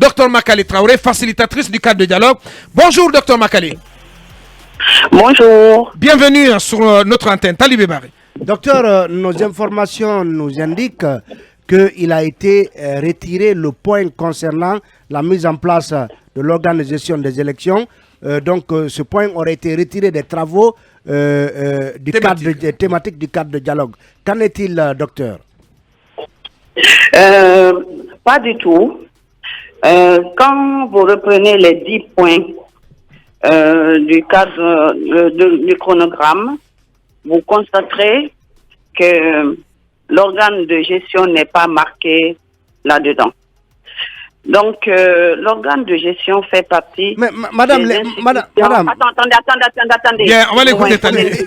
Dr Makali Traoré, facilitatrice du cadre de dialogue. Bonjour Dr Makali. Bonjour. Bienvenue sur notre antenne. Talibé Barry. Docteur, nos informations nous indiquent qu'il a été retiré le point concernant la mise en place de l'organe de gestion des élections. Ce point aurait été retiré des travaux thématiques du cadre de dialogue. Qu'en est-il, docteur? Pas du tout. Quand vous reprenez les 10 points du cadre du chronogramme, vous constaterez que l'organe de gestion n'est pas marqué là-dedans. Donc, l'organe de gestion fait partie... Mais, madame... Attendez. Bien, on va l'écouter, Talibé.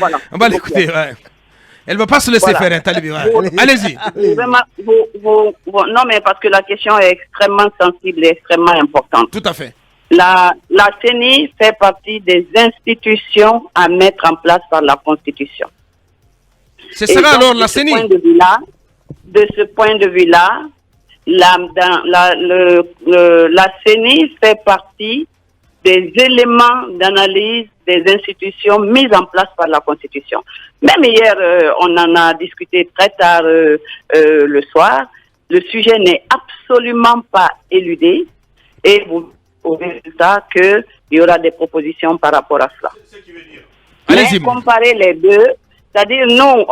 Voilà. On va l'écouter, ouais. Elle ne va pas se laisser faire, hein, Talibé. Ouais. Allez-y. Non, mais parce que la question est extrêmement sensible et extrêmement importante. Tout à fait. La CENI fait partie des institutions à mettre en place par la Constitution. Ce sera alors la CENI. De ce point de vue-là, la CENI fait partie des éléments d'analyse des institutions mises en place par la Constitution. Même hier, on en a discuté très tard le soir. Le sujet n'est absolument pas éludé et vous au résultat qu'il y aura des propositions par rapport à cela. Mais comparer les deux, c'est-à-dire nous,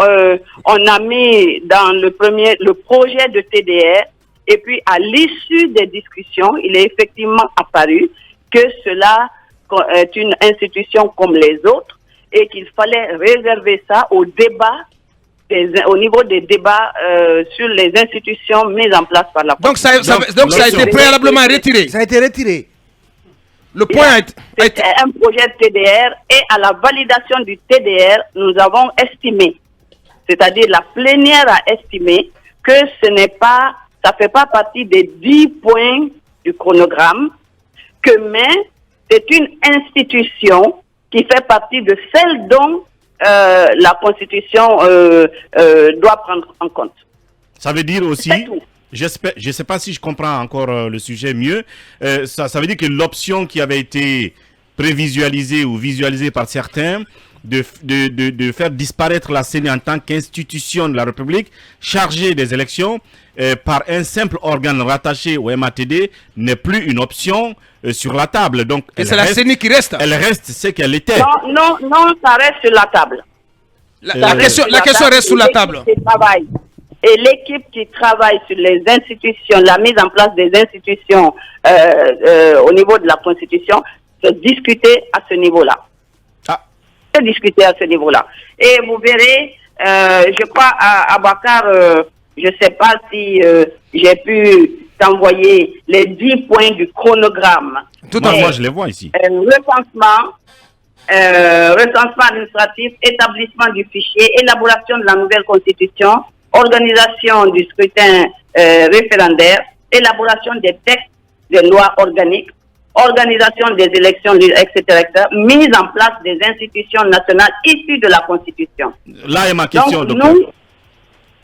on a mis dans le projet de TDR et puis à l'issue des discussions, il est effectivement apparu que cela est une institution comme les autres et qu'il fallait réserver ça au débat, au niveau des débats sur les institutions mises en place par la Constitution. Donc ça a été préalablement retiré. Ça a été retiré. Le point c'est un projet de TDR et à la validation du TDR, nous avons estimé, c'est-à-dire la plénière a estimé que ça fait pas partie des 10 points du chronogramme, mais c'est une institution qui fait partie de celle dont la Constitution doit prendre en compte. Ça veut dire aussi... Je ne sais pas si je comprends encore le sujet mieux. Ça veut dire que l'option qui avait été prévisualisée ou visualisée par certains de faire disparaître la CENI en tant qu'institution de la République chargée des élections par un simple organe rattaché au MATD n'est plus une option sur la table. Donc, et c'est la CENI qui reste. Elle reste ce qu'elle était. Non, ça reste sur la table. La question reste sur la table. Et l'équipe qui travaille sur les institutions, la mise en place des institutions au niveau de la Constitution, se discuter à ce niveau-là. Se discuter à ce niveau-là. Et vous verrez, je crois à Bakar, je ne sais pas si j'ai pu t'envoyer les 10 points du chronogramme. Tout à fait, moi je les vois ici. Recensement administratif, établissement du fichier, élaboration de la nouvelle Constitution, organisation du scrutin référendaire, élaboration des textes des lois organiques, organisation des élections, etc., mise en place des institutions nationales issues de la Constitution. Là est ma question, donc, docteur.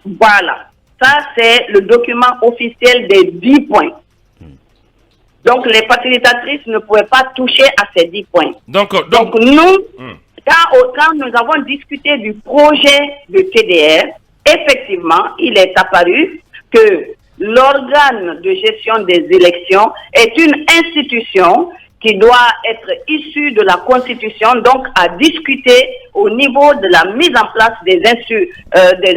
Voilà. Ça, c'est le document officiel des 10 points. Donc, les facilitatrices ne pouvaient pas toucher à ces 10 points. Donc nous, quand nous avons discuté du projet de TDR, effectivement, il est apparu que l'organe de gestion des élections est une institution qui doit être issue de la Constitution, donc à discuter au niveau de la mise en place des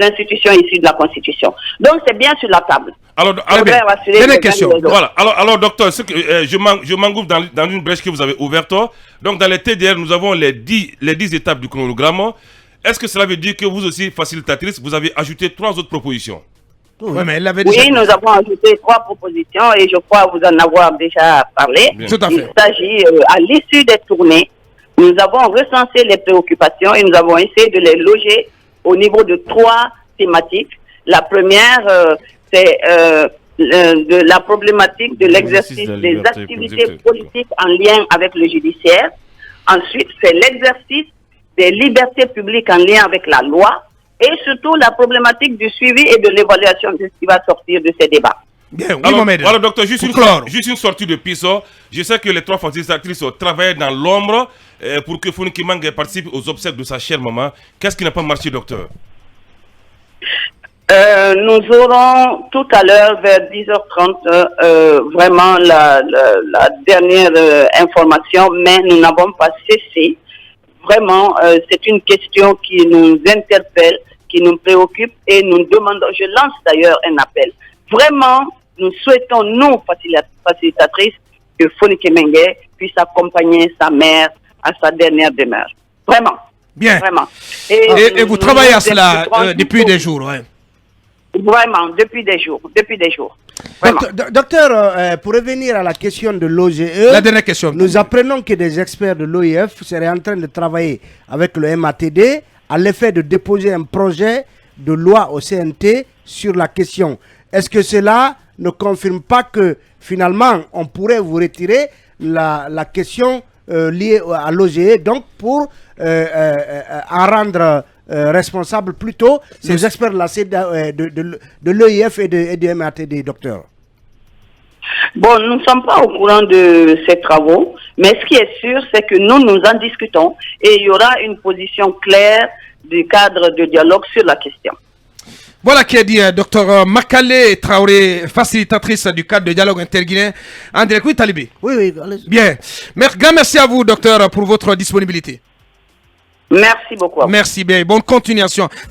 institutions issues de la Constitution. Donc, c'est bien sur la table. Alors dernière question. Voilà. Alors, docteur, je m'engouffre dans une brèche que vous avez ouverte. Donc, dans les TDR, nous avons les 10 étapes du chronogramme. Est-ce que cela veut dire que vous aussi, facilitatrice, vous avez ajouté 3 autres propositions? Oui, mais elle avait déjà... nous avons ajouté 3 propositions et je crois vous en avoir déjà parlé. Tout à fait. Il s'agit, à l'issue des tournées, nous avons recensé les préoccupations et nous avons essayé de les loger au niveau de 3 thématiques. La première, c'est de la problématique de l'exercice des activités politiques en lien avec le judiciaire. Ensuite, c'est l'exercice des libertés publiques en lien avec la loi. Et surtout la problématique du suivi et de l'évaluation de ce qui va sortir de ces débats. Bien, oui, Alors, Mohamed. voilà, docteur, juste clore. une sortie de PISO. Je sais que les 3 facilitatrices travaillent dans l'ombre pour que Founi Kimang participe aux obsèques de sa chère maman. Qu'est-ce qui n'a pas marché, docteur? Nous aurons tout à l'heure, vers 10h30, vraiment la dernière information, mais nous n'avons pas cessé. Vraiment, c'est une question qui nous interpelle, qui nous préoccupe, et nous demandons, je lance d'ailleurs un appel. Vraiment, nous souhaitons, nous, facilitatrices, que Founi Kimenge puisse accompagner sa mère à sa dernière demeure. Vraiment. Bien. Vraiment. Et vous travaillez à cela depuis des jours, ouais. Vraiment, depuis des jours. Docteur, pour revenir à la question de l'OGE, la dernière question. Nous apprenons que des experts de l'OIF seraient en train de travailler avec le MATD à l'effet de déposer un projet de loi au CNT sur la question. Est-ce que cela ne confirme pas que finalement on pourrait vous retirer la question liée à l'OGE, donc pour en rendre responsable plutôt ces experts de l'OIF et du MATD, docteur? Bon, nous ne sommes pas au courant de ces travaux, mais ce qui est sûr, c'est que nous en discutons et il y aura une position claire du cadre de dialogue sur la question. Voilà qui est dit, docteur Makale Traoré, facilitatrice du cadre de dialogue interguinéen. André Koui Talibé. Oui, allez-y. Bien. Grand merci à vous, docteur, pour votre disponibilité. Merci beaucoup. Merci bien. Bonne continuation.